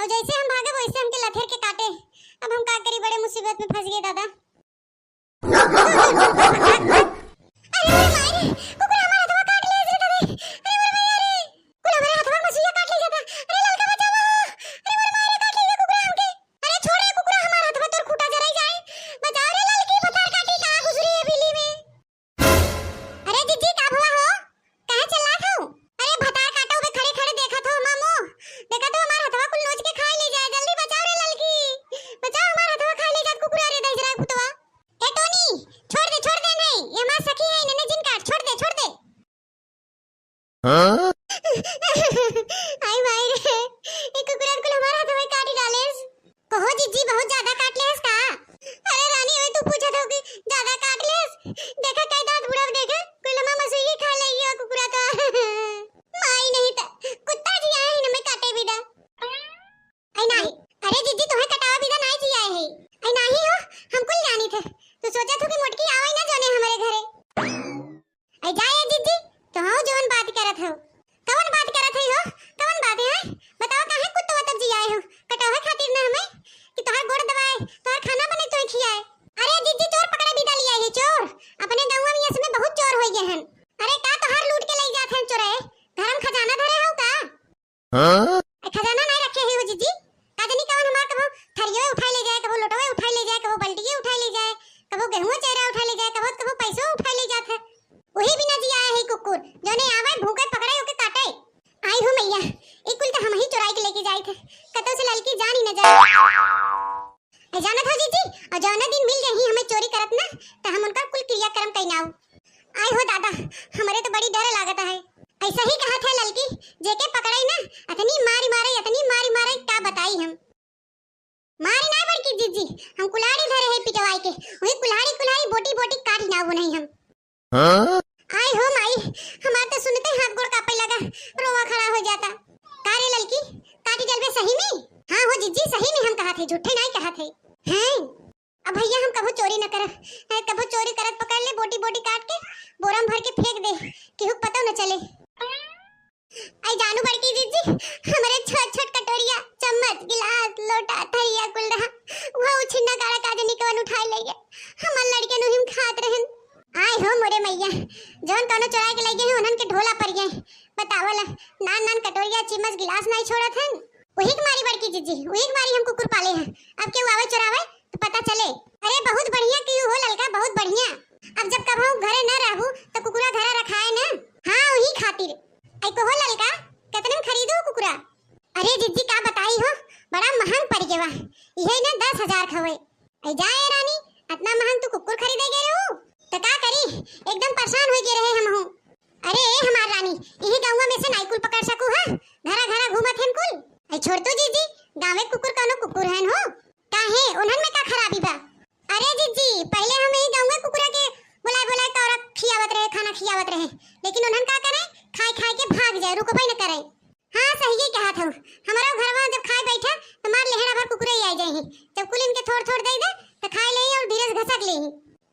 और जैसे हम भागे वैसे हमके लथेर के काटे। अब हम का करी, बड़े मुसीबत में फंस गए दादा। अरे मारे कुकुर हमारा हथवा काट ले रे दादा। अरे मोर भैया रे, कुल हमारा हथवा मछलियां काट ले जाता। अरे ललका बचाओ। अरे मोर मारे काट ले कुकुर हमके। अरे छोड़ रे कुकुर, हमारा हथवा तोर खूटा जराई जाए। बचाओ रे ललकी, फतार काटी कहां घुस रही है बिल्ली में। अरे जीजी का हुआ हो, कहां चला था? अरे भतार काटो में खड़े खड़े देखा था मामू, देखा तो हमारा हथवा कुल नोच के खा ले जाए। जल्दी बचाओ रे ललकी, बचाओ, हमारा हथवा खा ले जाए कुकुर। अरे दई जरा कुतवा। ए टोनी छोड़ दे नहीं, ये हमार सखी है, इन्हें जिन काट, छोड़ दे हां। आई भाई रे, ये कुकुर कुल हमारा हथवा काट डाले। कहो जीजी बहुत ज्यादा काट लेस का? अरे रानी ओए तू पूछा था कि ज्यादा काट लेस? देखा कई दांत बुढ़ा देखा, कुल हमार मसूरी खा ले गया कुकुरा का। माई नहीं था कुत्ता जी आए हैं हमें काटे बिदा। आई नहीं, अरे जीजी तुम्हें कटावा बिदा नहीं जी आए हैं। आई नहीं हो, हम कुल जानी थे। तो सोचा था कि मोटकी आवे ना जोने हमारे घरे। आई जाए जीजी, तो हां जोन बात करत हो। कौन बात करत है हो? कौन बात है? बताओ काहे कुत्ता तक जी आए हो? कटावा खातिर ना हमें कि तोहर गोड़ दबाए, तोहर खाना बने तो खियाए। अरे जीजी चोर पकड़े बिदा लिया है चोर। अपने गांव में इसमें बहुत चोर हो गए हैं। अरे का तोहर लूट के ले जात हैं चोरे? घर में खजाना धरे हो का? हां खजाना नहीं रखे ही हो जीजी। काजनी कौन हमार कबो थरियो उठा ले जाए, कबो लोटवे उठा ले जाए, कबो बल्टिए उठा ले जाए, कबो गेहूं चेरा उठा ले जाए, कबो पैसो उठा ले जात है। वही बिना जी आया है कुकुर जोने आवे भूखे पकड़े होके काटे। आई हो मैया, एक कुल तो हम ही चुराई के लेके जाए थे, कतो से ललकी जान ही न जाए। जानत हो जीजी, और जौना दिन मिल गई हमें चोरी करत ना, तो हम उनका कुल क्रियाक्रम कइनाऊ। आई हो दादा, हमरे तो बड़ी डर लागत है। ऐसा ही कहा था ललकी, जेके पकड़ाई ना अतनी मारी मारे का बताई हम। मारी ना बड़की जीजी, हम कुल्हाड़ी धरे है पिटवाई के, वही कुल्हाड़ी बोटी काट ना वो नहीं हम। हां आई हो माई, हमार तो सुनते हाथ गोड़ कापे लगा, रोवा खड़ा हो जाता। का रे ललकी, काटी जलबे सही में? हां हो जीजी सही में हम कहा थे, झूठे नहीं कहा थे। हैं अब भैया हम कबो चोरी न करत, कबो चोरी करत पकड़ ले बोटी काट के बोरा में भर के फेंक दे, केहू पता न चले। आई जानू बड़की जीजी, हमारे छोट कटोरिया, चम्मच, गिलास, लोटा, थरिया कुल रहा, वो छिन्ना गाड़ा काजनी कवन उठा ले गए। हमर लड़के नु हिम खात रहन। आई हो मोरे मैया, जौन कोनो चोरा के ले गए उनन के ढोला पर गए। बतावला नान कटोरिया, चम्मच, गिलास नहीं छोड़त हन। वही के मारी बड़की जीजी, वही के मारी हम कुकुर पाले हैं। अब के आवे चोरावे तो पता चले। अरे बहुत बढ़िया क्यों हो ललका, बहुत बढ़िया। अब जब कबहू घरे न रहू तो कुकुरा घरे रखाए ना। हां वही खातिर। आई को हो ललका, कितने में खरीदो कुकुरा? अरे जीजी का बताई हो, बड़ा महंग पड़ गया। यही ना 10,000 खवे। आई जाए रानी, इतना महंग तू कुकुर खरीदे गए हो तो का करी, एकदम परेशान हो गए रहे हम हूं। अरे हमार रानी, यही गांव में से नाई कुल पकड़ सकू हां, घरा घूमत हन कुल। आई छोड़ तो जीजी, गांवे कुकुर कोनो कुकुर हन हो, काहे उन्हन में का खराबी बा? अरे जीजी पहले हम यही गांव में कुकुरा के बुलाए तौरा खियावत रहे, खाना खियावत रहे, लेकिन उन्हन का करे खाए के भाग जाए, रुकबई न करे। हां सही ही कहा था, हमारा घरवा जब खाए बैठा तो मार लेहरा भर कुकुरे आ जाए हैं, जब कुल इनके थोड़ दे दे तो खाए ले और धीरे से घसक ले।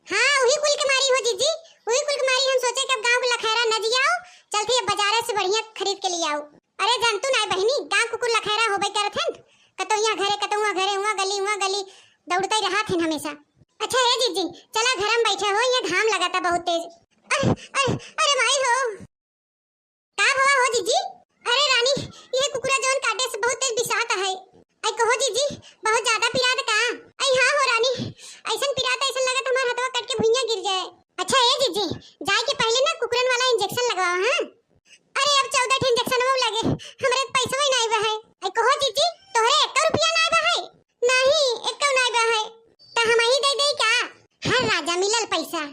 हां वही कुल के मारी हो जीजी, वही कुल के मारी। हम सोचे कि अब गांव के लखैरा न जियाओ, चलती है बाजार से बढ़िया खरीद के ले आओ। अरे जानतू ना बहनी, गांव कुकुर लखैरा होबे करत हन, कतौया घरे हुआ गली दौड़ते ही रहा थे हमेशा। अच्छा है जीजी, चला घर में बैठे हो, ये घाम लगाता बहुत तेज। अरे माई हो, का हुआ हो जीजी? अरे रानी, ये कुकुरा जोन काटे से बहुत तेज बिसाता है। आई कहो जीजी बहुत ज्यादा पिरात का? आई हां हो रानी, ऐसन पिरात ऐसन लगत हमार हाथवा कट के भुइयां गिर जाए। अच्छा है जीजी, जाए के पहले ना कुकुरन वाला इंजेक्शन लगवाओ। हां अरे अब 14 इंजेक्शन वो लगे, हमरे पैसा ही नहीं बा है। आई कहो जीजी तोहरे 1 रुपया नहीं बा है? नहीं 1 नहीं बा है, त हम ही दे दे का? हां राजा मिलल पैसा।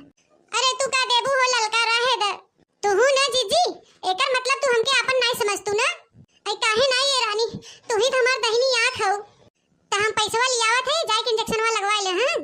अरे तू का देबू हो ललका रहे दे तू हूं ना जीजी, एकर मतलब तू हमके अपन नहीं समझतू ना। आई काहे नहीं ये रानी, तू ही तो हमार दहिनी आंख हो, त हम पैसा लियावत है, जाके इंजेक्शन वा लगवा ले। हां